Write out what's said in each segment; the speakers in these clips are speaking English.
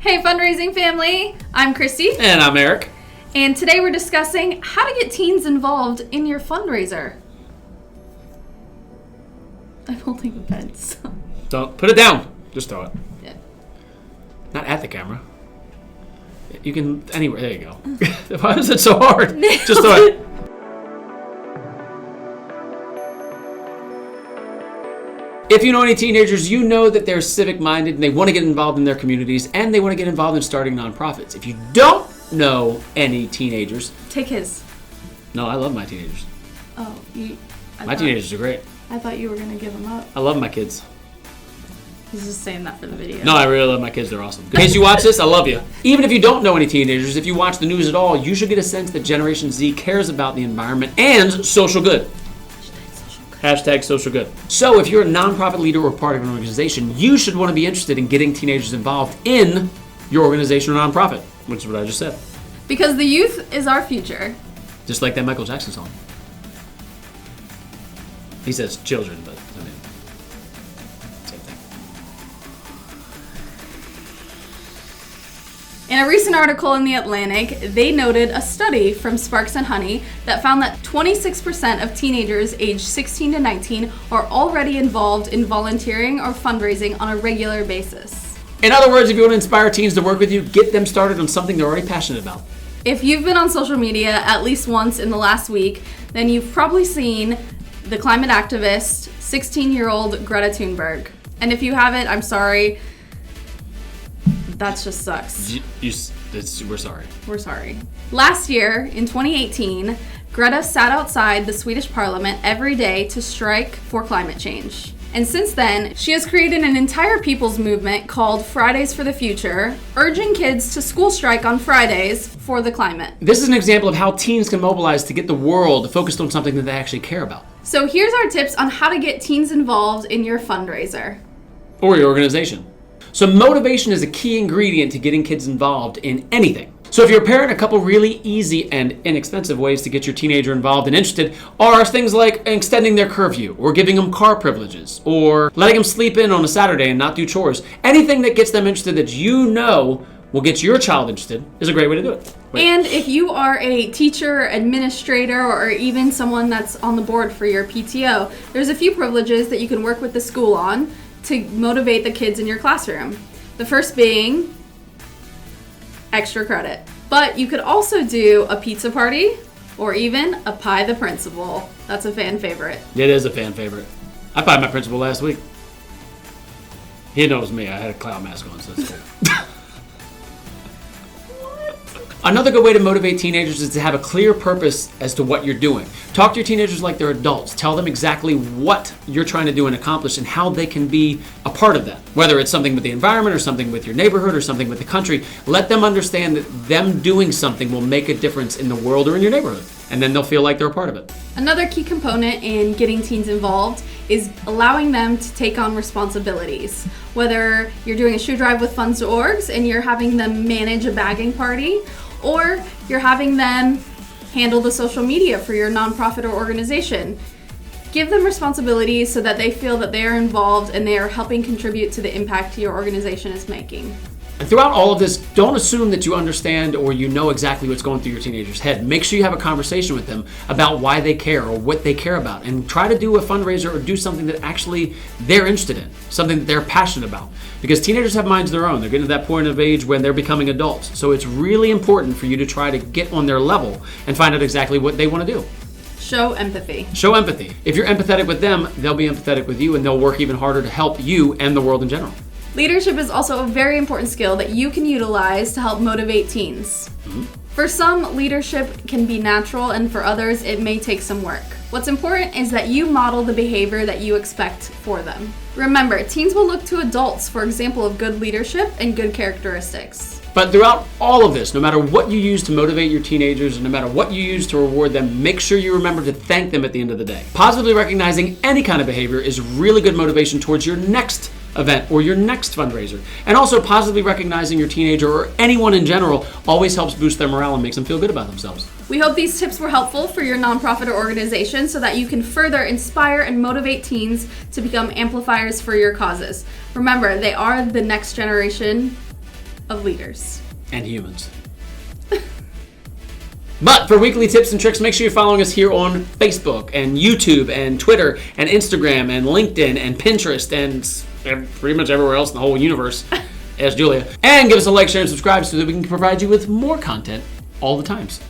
Hey fundraising family, I'm Christy. And I'm Eric. And today we're discussing how to get teens involved in your fundraiser. I'm holding the pen, so. Don't put it down. Just throw it. Yeah. Not at the camera. You can anywhere. There you go. Why is it so hard? Just throw it. If you know any teenagers, you know that they're civic-minded and they want to get involved in their communities and they want to get involved in starting nonprofits. If you don't know any teenagers... Take his. No, I love my teenagers. Oh, My teenagers are great. I thought you were going to give them up. I love my kids. He's just saying that for the video. No, I really love my kids. They're awesome. In case you watch this, I love you. Even if you don't know any teenagers, if you watch the news at all, you should get a sense that Generation Z cares about the environment and social good. Hashtag social good. So if you're a nonprofit leader or part of an organization, you should want to be interested in getting teenagers involved in your organization or nonprofit, which is what I just said. Because the youth is our future. Just like that Michael Jackson song. He says children, but I mean, same thing. In a recent article in The Atlantic, they noted a study from Sparks and Honey that found that 26% of teenagers aged 16 to 19 are already involved in volunteering or fundraising on a regular basis. In other words, if you want to inspire teens to work with you, get them started on something they're already passionate about. If you've been on social media at least once in the last week, then you've probably seen the climate activist, 16-year-old Greta Thunberg. And if you haven't, I'm sorry. That just sucks. We're sorry. We're sorry. Last year, in 2018, Greta sat outside the Swedish parliament every day to strike for climate change. And since then, she has created an entire people's movement called Fridays for the Future, urging kids to school strike on Fridays for the climate. This is an example of how teens can mobilize to get the world focused on something that they actually care about. So here's our tips on how to get teens involved in your fundraiser. Or your organization. So motivation is a key ingredient to getting kids involved in anything. So if you're a parent, a couple really easy and inexpensive ways to get your teenager involved and interested are things like extending their curfew, or giving them car privileges, or letting them sleep in on a Saturday and not do chores. Anything that gets them interested that you know will get your child interested is a great way to do it. And if you are a teacher, administrator, or even someone that's on the board for your PTO, there's a few privileges that you can work with the school on to motivate the kids in your classroom. The first being extra credit. But you could also do a pizza party or even a pie the principal. That's a fan favorite. It is a fan favorite. I pied my principal last week. He knows me. I had a clown mask on, so that's cool. Another good way to motivate teenagers is to have a clear purpose as to what you're doing. Talk to your teenagers like they're adults. Tell them exactly what you're trying to do and accomplish and how they can be a part of that. Whether it's something with the environment or something with your neighborhood or something with the country, let them understand that them doing something will make a difference in the world or in your neighborhood. And then they'll feel like they're a part of it. Another key component in getting teens involved is allowing them to take on responsibilities. Whether you're doing a shoe drive with Funds to Orgs and you're having them manage a bagging party, or you're having them handle the social media for your nonprofit or organization. Give them responsibilities so that they feel that they are involved and they are helping contribute to the impact your organization is making. And throughout all of this, don't assume that you understand or you know exactly what's going through your teenager's head. Make sure you have a conversation with them about why they care or what they care about, and try to do a fundraiser or do something that actually they're interested in, something that they're passionate about. Because teenagers have minds of their own. They're getting to that point of age when they're becoming adults. So it's really important for you to try to get on their level and find out exactly what they want to do. Show empathy. Show empathy. If you're empathetic with them, they'll be empathetic with you, and they'll work even harder to help you and the world in general. Leadership is also a very important skill that you can utilize to help motivate teens. Mm-hmm. For some, leadership can be natural, and for others, it may take some work. What's important is that you model the behavior that you expect for them. Remember, teens will look to adults for example of good leadership and good characteristics. But throughout all of this, no matter what you use to motivate your teenagers and no matter what you use to reward them, make sure you remember to thank them at the end of the day. Positively recognizing any kind of behavior is really good motivation towards your next event or your next fundraiser. And also positively recognizing your teenager or anyone in general always helps boost their morale and makes them feel good about themselves. We hope these tips were helpful for your nonprofit or organization so that you can further inspire and motivate teens to become amplifiers for your causes. Remember, they are the next generation of leaders. And humans. But for weekly tips and tricks, make sure you're following us here on Facebook and YouTube and Twitter and Instagram and LinkedIn and Pinterest and pretty much everywhere else in the whole universe. As Julia. And give us a like, share, and subscribe so that we can provide you with more content all the times.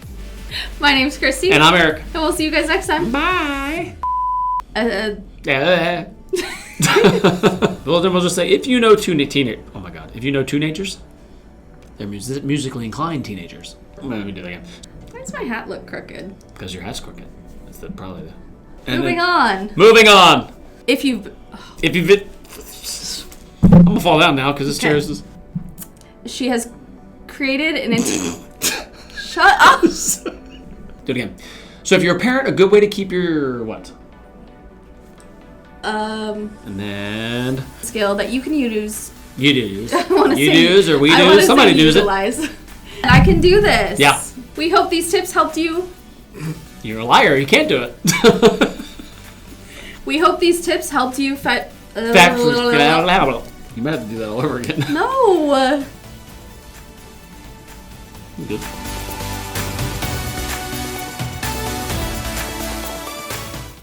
My name's Christy. And I'm Eric. And we'll see you guys next time. Bye. Uh, Well, then we'll just say, if you know two teenagers, they're musically inclined teenagers. Let me do that again. Why does my hat look crooked? Because your hat's crooked. That's probably the... Moving on. If you've... I'm going to fall down now because this chair is... She has created an... Shut up! Do it again. So if you're a parent, a good way to keep your what? And then... Skill that you can use. You do. I want to say... You do, or we do. Somebody does it. And I can do this. Yeah. We hope these tips helped you. You're a liar. You can't do it. We hope these tips helped you You might have to do that all over again. No. Good.